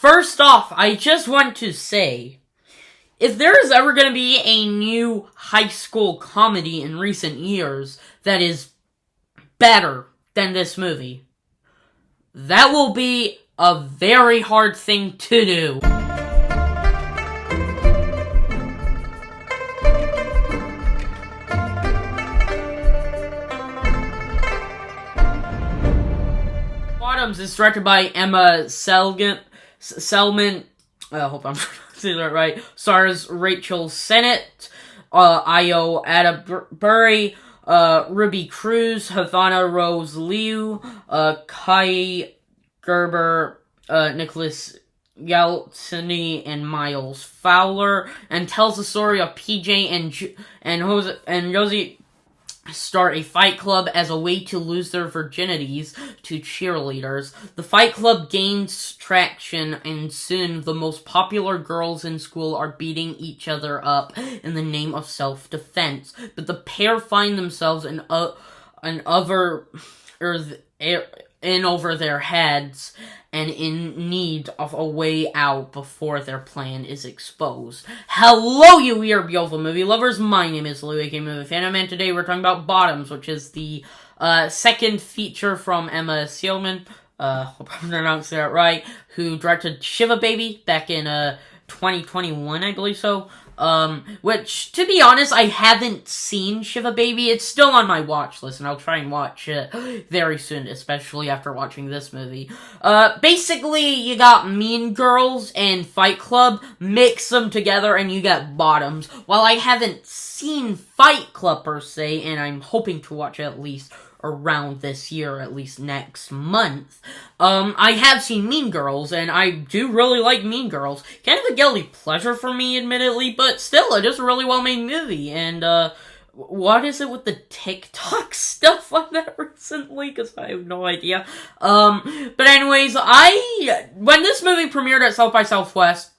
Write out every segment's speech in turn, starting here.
First off, I just want to say, if there is ever going to be a new high school comedy in recent years that is better than this movie, that will be a very hard thing to do. Bottoms is directed by Emma Selman. I hope I'm pronouncing that right. Stars Rachel Sennett, Io Atterbury, Ruby Cruz, Havana Rose Liu, Kai Gerber, Nicholas Yeltsany, and Miles Fowler, and tells the story of PJ and Josie start a fight club as a way to lose their virginities to cheerleaders. The fight club gains traction, and soon the most popular girls in school are beating each other up in the name of self-defense. But the pair find themselves in over their heads and in need of a way out before their plan is exposed. Hello, you weird, beautiful movie lovers. My name is Louis, a movie fan, and today we're talking about Bottoms, which is the second feature from Emma Selman, hope I'm pronouncing that right, who directed Shiva Baby back in 2021, I believe so. Which, to be honest, I haven't seen Shiva Baby. It's still on my watch list, and I'll try and watch it very soon, especially after watching this movie. Basically, you got Mean Girls and Fight Club, mix them together, and you get Bottoms. While I haven't seen Fight Club, per se, and I'm hoping to watch it at least around this year, at least next month, I have seen Mean Girls, and I do really like Mean Girls. Kind of a guilty pleasure for me, admittedly, but still, it is a really well-made movie, and, what is it with the TikTok stuff on that recently? Because I have no idea. But anyways, when this movie premiered at South by Southwest,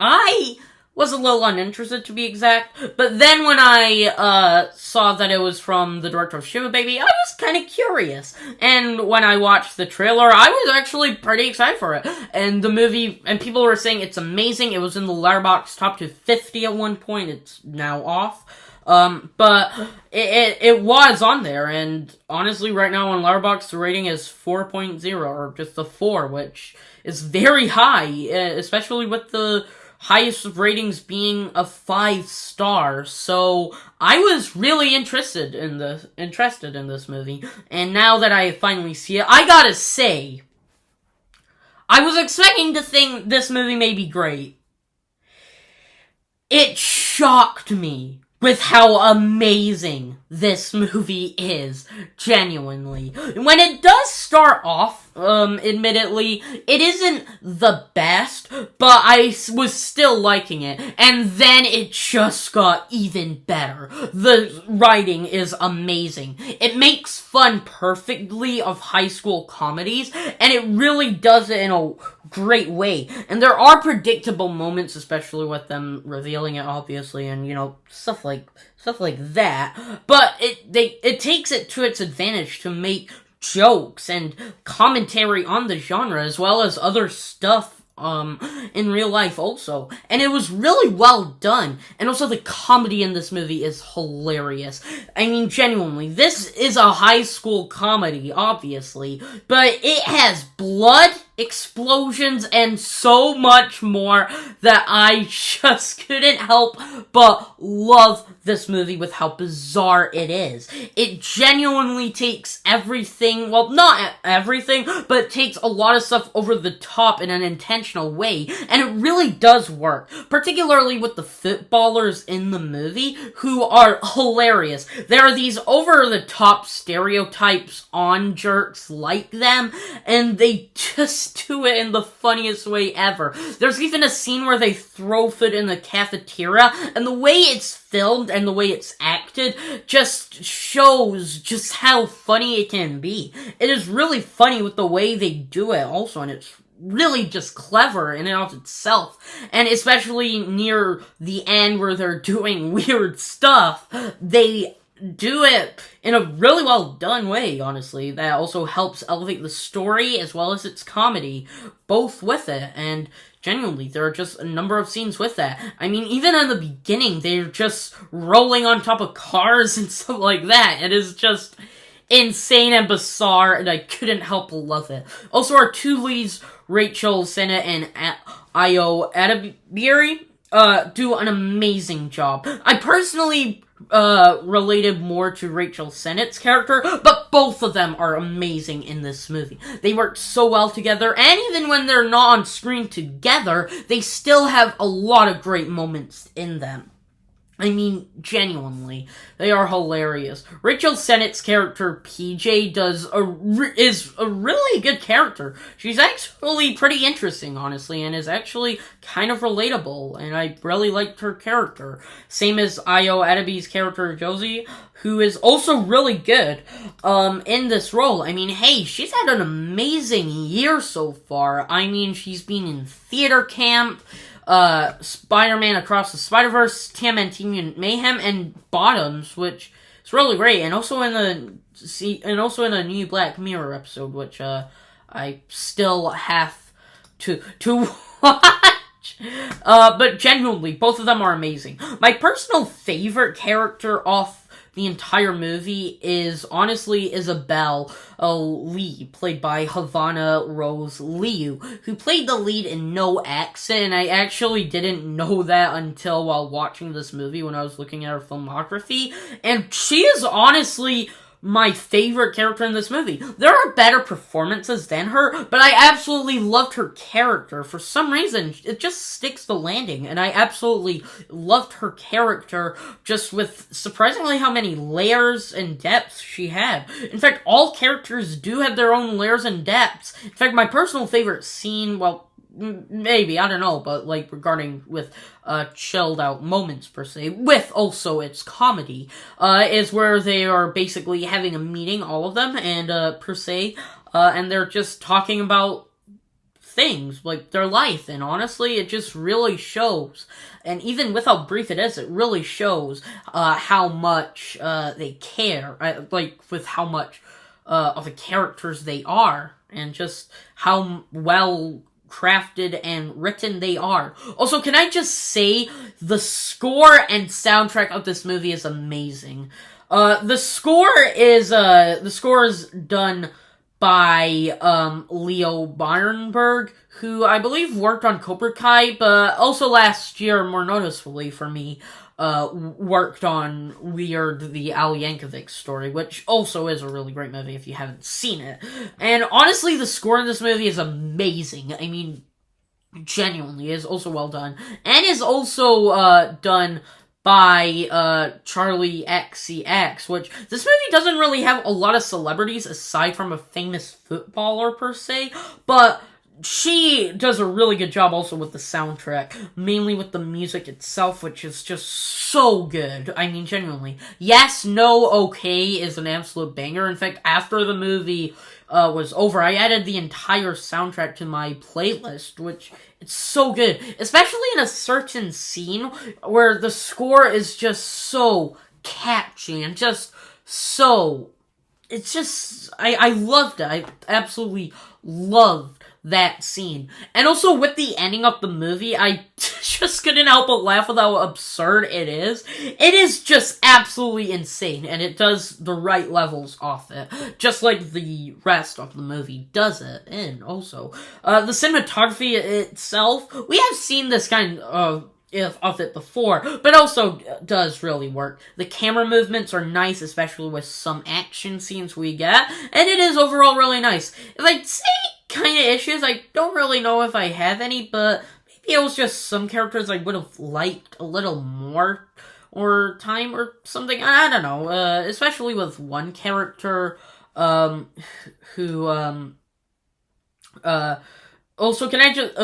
I was a little uninterested, to be exact, but then when I saw that it was from the director of Shiva Baby, I was kind of curious, and when I watched the trailer, I was actually pretty excited for it, and the movie, and people were saying it's amazing. It was in the Letterboxd top 250 at one point. It's now off, but it was on there, and honestly, right now on Letterboxd, the rating is 4.0, or just a 4, which is very high, especially with the highest ratings being a 5-star, so I was really interested in this movie, and now that I finally see it, I gotta say, I was expecting to think this movie may be great. It shocked me with how amazing this movie is, genuinely. When it does start off, admittedly, it isn't the best, but I was still liking it, and then it just got even better. The writing is amazing. It makes fun perfectly of high school comedies, and it really does it in a great way. And there are predictable moments, especially with them revealing it, obviously, and, stuff like that, but it takes it to its advantage to make jokes and commentary on the genre, as well as other stuff in real life also. And it was really well done. And also the comedy in this movie is hilarious. I mean, genuinely, this is a high school comedy, obviously, but it has blood, explosions, and so much more that I just couldn't help but love this movie with how bizarre it is. It genuinely takes everything, well, not everything, but it takes a lot of stuff over the top in an intentional way, and it really does work, particularly with the footballers in the movie, who are hilarious. There are these over-the-top stereotypes on jerks like them, and they just do it in the funniest way ever. There's even a scene where they throw food in the cafeteria, and the way it's filmed and the way it's acted just shows just how funny it can be. It is really funny with the way they do it also, and it's really just clever in and of itself. And especially near the end where they're doing weird stuff, they do it in a really well done way, honestly, that also helps elevate the story as well as its comedy, both with it, and genuinely, there are just a number of scenes with that. I mean, even in the beginning, they're just rolling on top of cars and stuff like that. It is just insane and bizarre, and I couldn't help but love it. Also, our two leads, Rachel Sennett and Ayo Edebiri, do an amazing job. I personally related more to Rachel Sennett's character, but both of them are amazing in this movie. They work so well together, and even when they're not on screen together, they still have a lot of great moments in them. I mean, genuinely, they are hilarious. Rachel Sennett's character, PJ, is a really good character. She's actually pretty interesting, honestly, and is actually kind of relatable, and I really liked her character. Same as Ayo Edebiri's character, Josie, who is also really good, in this role. I mean, hey, she's had an amazing year so far. I mean, she's been in theater camp, Spider-Man Across the Spider-Verse, TMNT Mutant Mayhem, and Bottoms, which is really great, and also in a new Black Mirror episode, which I still have to watch. But genuinely, both of them are amazing. My personal favorite character off the entire movie is honestly Isabel Lee, played by Havana Rose Liu, who played the lead in No Exit, and I actually didn't know that until while watching this movie when I was looking at her filmography, and she is honestly my favorite character in this movie. There are better performances than her, but I absolutely loved her character. For some reason, it just sticks the landing, and I absolutely loved her character just with surprisingly how many layers and depths she had. In fact, all characters do have their own layers and depths. In fact, my personal favorite scene, well, maybe, I don't know, but like regarding with chilled out moments per se, with also its comedy, is where they are basically having a meeting, all of them, and per se, and they're just talking about things, like their life, and honestly, it just really shows, and even with how brief it is, it really shows how much they care, like with how much of the characters they are, and just how well crafted and written they are. Also, can I just say, the score and soundtrack of this movie is amazing. The score is done by Leo Beirenberg, who I believe worked on Cobra Kai, but also last year, more noticeably for me, worked on Weird, the Al Yankovic story, which also is a really great movie if you haven't seen it. And honestly, the score in this movie is amazing. I mean, genuinely, is also well done. And is also done by Charlie XCX, which this movie doesn't really have a lot of celebrities aside from a famous footballer per se, but she does a really good job also with the soundtrack, mainly with the music itself, which is just so good. I mean, genuinely. Yes, No, Okay is an absolute banger. In fact, after the movie was over, I added the entire soundtrack to my playlist, which it's so good. Especially in a certain scene where the score is just so catchy and just so... It's just... I loved it. I absolutely loved that scene. And also with the ending of the movie, I just couldn't help but laugh with how absurd it is. It is just absolutely insane, and it does the right levels off it, just like the rest of the movie does it. And also, the cinematography itself, we have seen this kind of it before, but also does really work. The camera movements are nice, especially with some action scenes we get, and it is overall really nice. If I'd say kind of issues, I don't really know if I have any, but maybe it was just some characters I would have liked a little more or time or something. I don't know, especially with one character who also can I just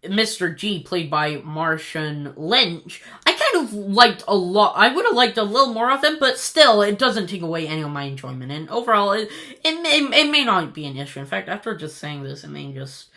Mr. G, played by Marshawn Lynch, I kind of liked a lot. I would have liked a little more of him, but still, it doesn't take away any of my enjoyment. And overall, it may not be an issue. In fact, after just saying this, it may just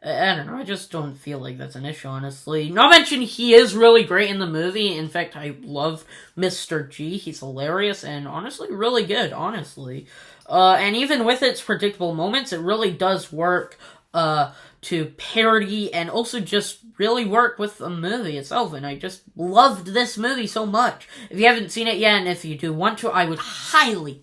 I don't know, I just don't feel like that's an issue, honestly. Not mention he is really great in the movie. In fact, I love Mr. G. He's hilarious and honestly really good, honestly. And even with its predictable moments, it really does work to parody and also just really work with the movie itself. And I just loved this movie so much. If you haven't seen it yet, and if you do want to, I would highly,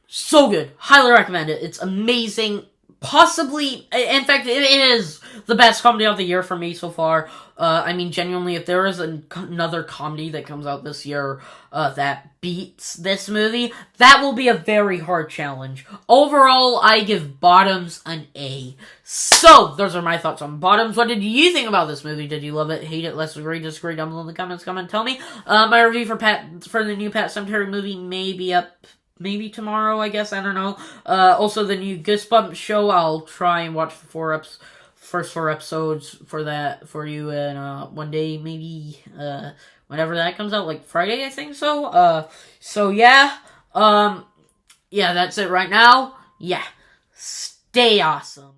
so good, highly recommend it. It's amazing. Possibly, in fact, it is the best comedy of the year for me so far. I mean, genuinely, if there is another comedy that comes out this year that beats this movie, that will be a very hard challenge. Overall, I give Bottoms an A. So, those are my thoughts on Bottoms. What did you think about this movie? Did you love it, hate it, less agree, disagree? Down below in the comments, come and tell me. My review for the new Pet Sematary movie may be up maybe tomorrow, I guess, I don't know. Also, the new Goosebumps show, I'll try and watch the first 4 episodes for you in one day, maybe, whenever that comes out, like Friday, I think so. So yeah, yeah, that's it right now. Yeah, stay awesome.